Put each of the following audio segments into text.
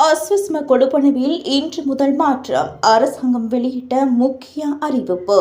அஸ்விஸ்ம கொடுப்பனவில் இன்று முதல் மாற்றம். அரசாங்கம் வெளியிட்ட முக்கிய அறிவிப்பு.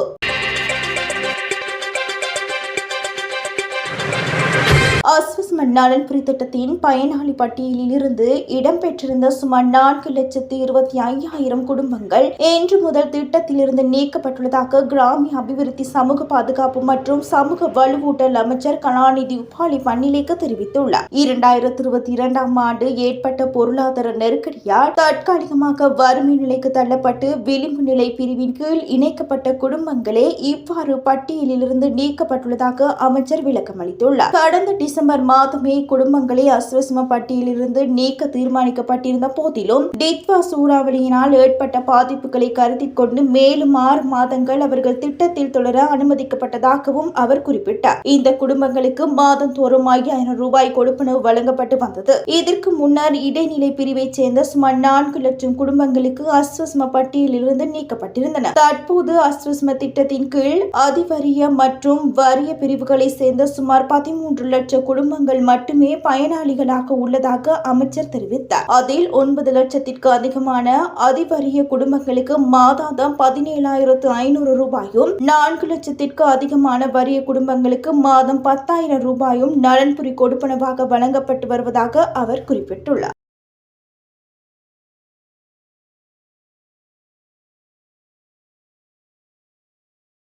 அஸ்விஸ்ம நலன்புரி திட்டத்தின் பயனாளி பட்டியலில் இருந்து இடம்பெற்றிருந்த சுமார் 4,25,000 குடும்பங்கள் இன்று முதல் திட்டத்திலிருந்து நீக்கப்பட்டுள்ளதாக கிராமிய அபிவிருத்தி, சமூக பாதுகாப்பு மற்றும் சமூக வலுவூட்டல் அமைச்சர் கலாநிதி உபாலி பன்னிலேக்க தெரிவித்துள்ளார். 2022 ஆண்டு ஏற்பட்ட பொருளாதார நெருக்கடியால் தற்காலிகமாக வறுமை நிலைக்கு தள்ளப்பட்டு விளிம்பு நிலை பிரிவின் கீழ் இணைக்கப்பட்ட குடும்பங்களே இவ்வாறு பட்டியலிலிருந்து நீக்கப்பட்டுள்ளதாக அமைச்சர் விளக்கமளித்துள்ளார். கடந்த டிசம்பர் மாதமே குடும்பங்களை அஸ்விஸ்ம பட்டியலிலிருந்து நீக்க தீர்மானிக்கப்பட்டிருந்த போதிலும் டிட்வா சூறாவளியினால் ஏற்பட்ட பாதிப்புகளை கருத்தில் கொண்டு மேலும் 6 மாதங்கள் அவர்கள் திட்டத்தில் தொடர அனுமதிக்கப்பட்டதாகவும் அவர் குறிப்பிட்டார். இந்த குடும்பங்களுக்கு மாதந்தோறும் 5,000 ரூபாய் கொடுப்பனவு வழங்கப்பட்டு வந்தது. இதற்கு முன்னர் இடைநிலை பிரிவைச் சேர்ந்த சுமார் 4 லட்சம் குடும்பங்களுக்கு அஸ்விஸ்ம பட்டியலிலிருந்து நீக்கப்பட்டிருந்தன. தற்போது அஸ்விஸ்ம திட்டத்தின் கீழ் அதிவரிய மற்றும் வறிய பிரிவுகளை சேர்ந்த சுமார் 13 லட்சம் குடும்பங்கள் மட்டுமே பயனாளிகளாக உள்ளதாக அமைச்சர் தெரிவித்தார். அதில் 9 லட்சத்திற்கு அதிகமான அதிவறிய குடும்பங்களுக்கு மாதாந்தம் 17,500 ரூபாயும், 4 லட்சத்திற்கு அதிகமான வறிய குடும்பங்களுக்கு மாதம் 10,000 ரூபாயும் நலன்புரி கொடுப்பனவாக வழங்கப்பட்டு வருவதாக அவர் குறிப்பிட்டுள்ளார்.